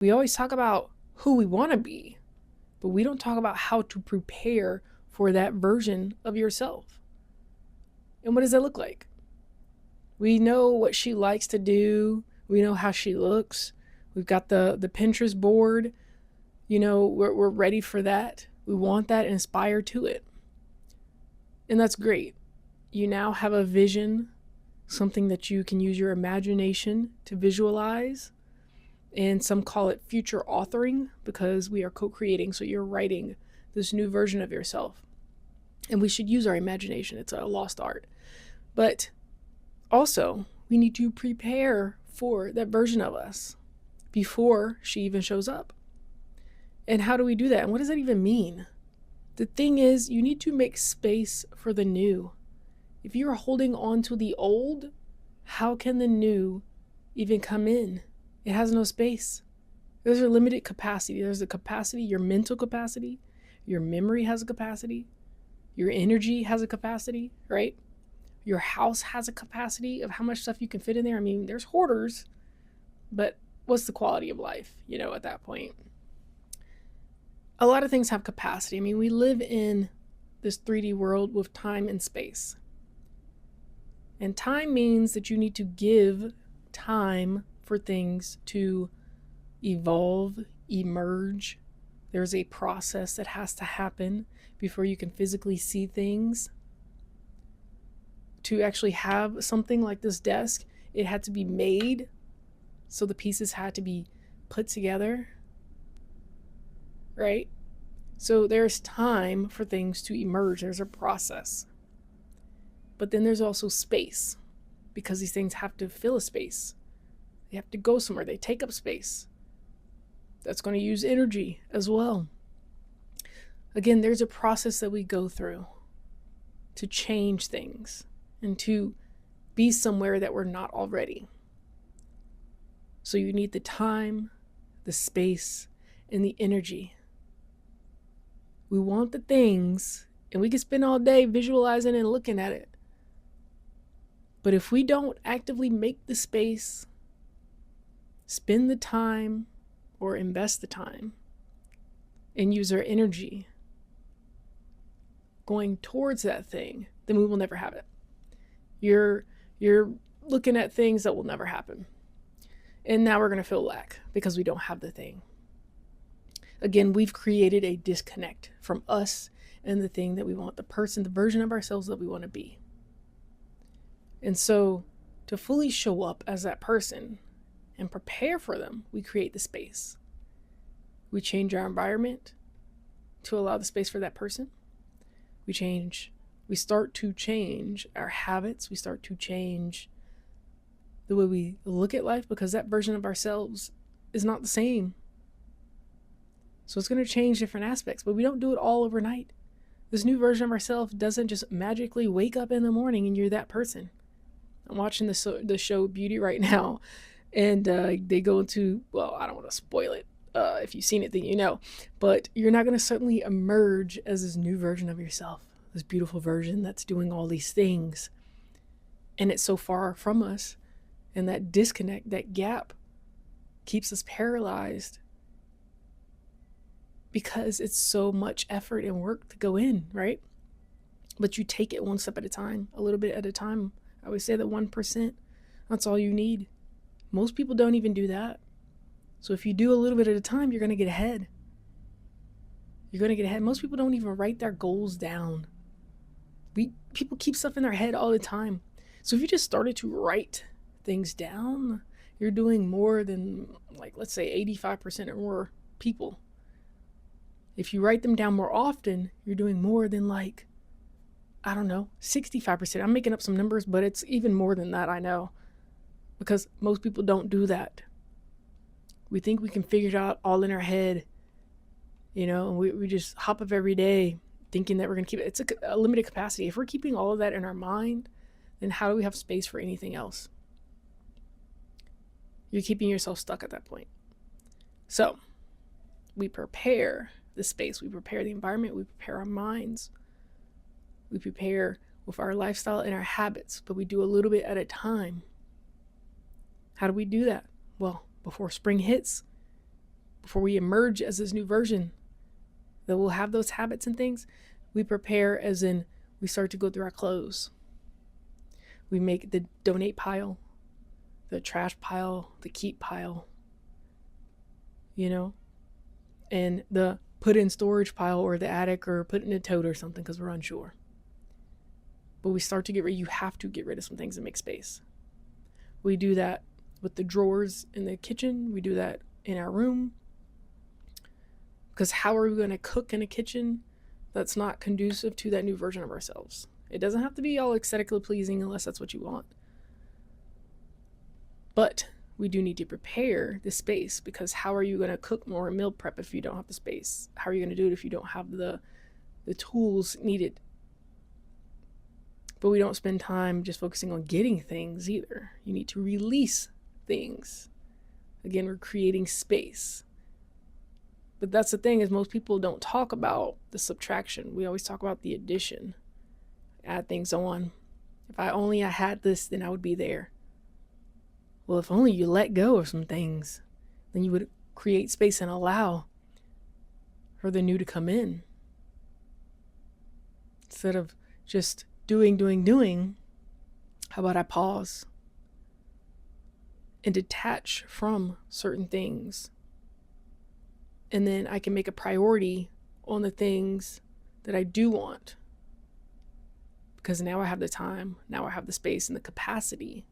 We always talk about who we want to be, but we don't talk about how to prepare for that version of yourself. And what does that look like? We know what she likes to do. We know how she looks. We've got the Pinterest board. We're ready for that. We want that, inspired to it. And that's great. You now have a vision, something that you can use your imagination to visualize. And some call it future authoring because we are co-creating. So you're writing this new version of yourself. And we should use our imagination. It's a lost art. But also, we need to prepare for that version of us before she even shows up. And how do we do that? And what does that even mean? The thing is, you need to make space for the new. If you're holding on to the old, how can the new even come in? It has no space. There's a limited capacity. There's a capacity, your mental capacity, your memory has a capacity, your energy has a capacity, right? Your house has a capacity of how much stuff you can fit in there. I mean, there's hoarders, but what's the quality of life, at that point? A lot of things have capacity. I mean, we live in this 3D world with time and space. And time means that you need to give time for things to evolve, emerge. There's a process that has to happen before you can physically see things. To actually have something like this desk, it had to be made, so the pieces had to be put together, right? So there's time for things to emerge. There's a process. But then there's also space, because these things have to fill a space. They have to go somewhere. They take up space. That's going to use energy as well. Again, there's a process that we go through to change things and to be somewhere that we're not already. So you need the time, the space, and the energy. We want the things, and we can spend all day visualizing and looking at it. But if we don't actively make the space, spend the time, or invest the time, and use our energy going towards that thing, then we will never have it. You're looking at things that will never happen. And now we're going to feel lack because we don't have the thing. Again, we've created a disconnect from us and the thing that we want, the person, the version of ourselves that we want to be. And so to fully show up as that person and prepare for them, we create the space. We change our environment to allow the space for that person. We start to change our habits. We start to change the way we look at life, because that version of ourselves is not the same. So it's going to change different aspects, but we don't do it all overnight. This new version of ourselves doesn't just magically wake up in the morning and you're that person. I'm watching the show Beauty right now, and they go into, well, I don't want to spoil it. If you've seen it, then you know. But you're not going to suddenly emerge as this new version of yourself, this beautiful version that's doing all these things. And it's so far from us. And that disconnect, that gap, keeps us paralyzed because it's so much effort and work to go in, right? But you take it one step at a time, a little bit at a time. I always say that 1%, that's all you need. Most people don't even do that. So if you do a little bit at a time, you're going to get ahead. Most people don't even write their goals down. People keep stuff in their head all the time. So if you just started to write things down, you're doing more than, like, let's say 85% or more people. If you write them down more often, you're doing more than, like, I don't know, 65%. I'm making up some numbers, but it's even more than that, I know. Because most people don't do that. We think we can figure it out all in our head, and we just hop up every day thinking that we're going to keep it. It's a limited capacity. If we're keeping all of that in our mind, then how do we have space for anything else? You're keeping yourself stuck at that point. So we prepare the space, we prepare the environment, we prepare our minds, we prepare with our lifestyle and our habits, but we do a little bit at a time. How do we do that? Well, before spring hits, before we emerge as this new version that will have those habits and things, we prepare, as in we start to go through our clothes. We make the donate pile, the trash pile, the keep pile, and the put in storage pile or the attic or put in a tote or something because we're unsure. But we start to you have to get rid of some things and make space. We do that with the drawers in the kitchen. We do that in our room. Because how are we going to cook in a kitchen that's not conducive to that new version of ourselves? It doesn't have to be all aesthetically pleasing unless that's what you want. But we do need to prepare the space, because how are you going to cook more and meal prep if you don't have the space? How are you going to do it if you don't have the tools needed? But we don't spend time just focusing on getting things either. You need to release things. Again, we're creating space. But that's the thing, is most people don't talk about the subtraction. We always talk about the addition. Add things on. If I had this, then I would be there. Well, if only you let go of some things, then you would create space and allow for the new to come in. Instead of just doing, how about I pause and detach from certain things? And then I can make a priority on the things that I do want. Because now I have the time, now I have the space and the capacity.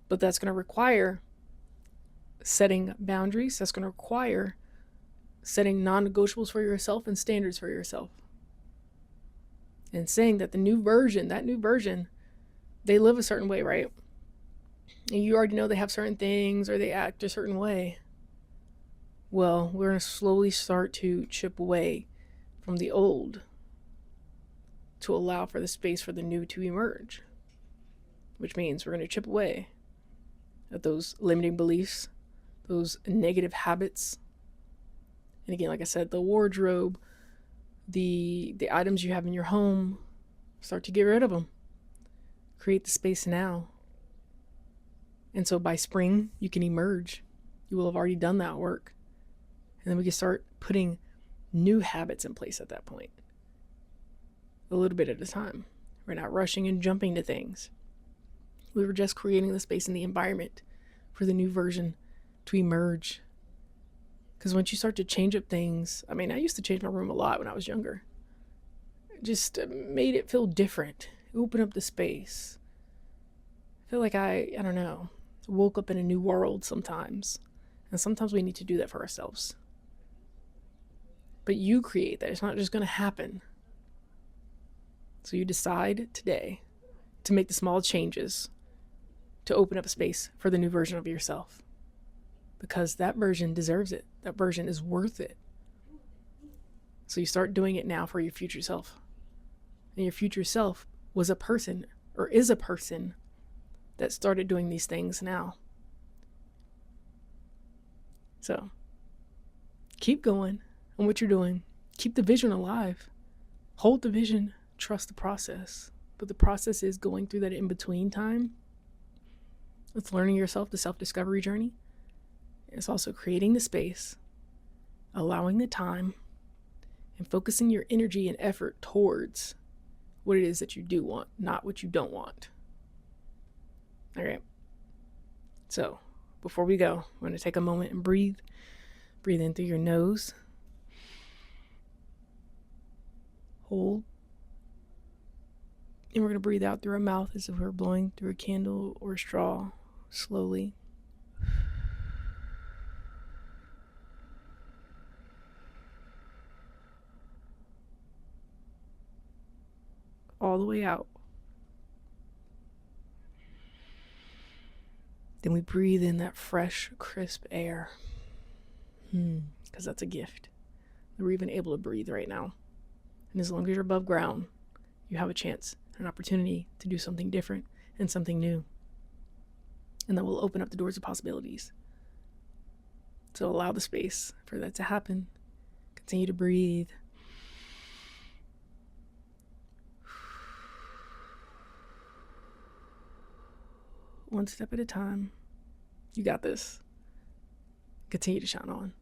But that's going to require setting boundaries. That's going to require setting non-negotiables for yourself and standards for yourself. And saying that that new version, they live a certain way, right? And you already know they have certain things or they act a certain way. Well, we're going to slowly start to chip away from the old to allow for the space for the new to emerge. Which means we're going to chip away at those limiting beliefs, those negative habits. And again, like I said, the wardrobe, the items you have in your home, start to get rid of them. Create the space now. And so by spring, you can emerge. You will have already done that work. And then we can start putting new habits in place at that point. A little bit at a time. We're not rushing and jumping to things. We were just creating the space and the environment for the new version to emerge. Because once you start to change up things, I used to change my room a lot when I was younger. It just made it feel different. Open up the space. I feel like I don't know, woke up in a new world sometimes. And sometimes we need to do that for ourselves. But you create that. It's not just going to happen. So you decide today to make the small changes to open up space for the new version of yourself. Because that version deserves it. That version is worth it. So you start doing it now for your future self. And your future self was a person, or is a person, that started doing these things now. So keep going on what you're doing. Keep the vision alive. Hold the vision. Trust the process. But the process is going through that in-between time. It's learning yourself, the self-discovery journey. It's also creating the space, allowing the time, and focusing your energy and effort towards what it is that you do want, not what you don't want. All right. So before we go, I'm going to take a moment and breathe. Breathe in through your nose. Hold. And we're going to breathe out through our mouth as if we were blowing through a candle or a straw, slowly. All the way out. Then we breathe in that fresh, crisp air. Because that's a gift. We're even able to breathe right now. And as long as you're above ground, you have a chance, an opportunity to do something different and something new. And that will open up the doors of possibilities. So allow the space for that to happen. Continue to breathe. One step at a time. You got this. continue to shine on.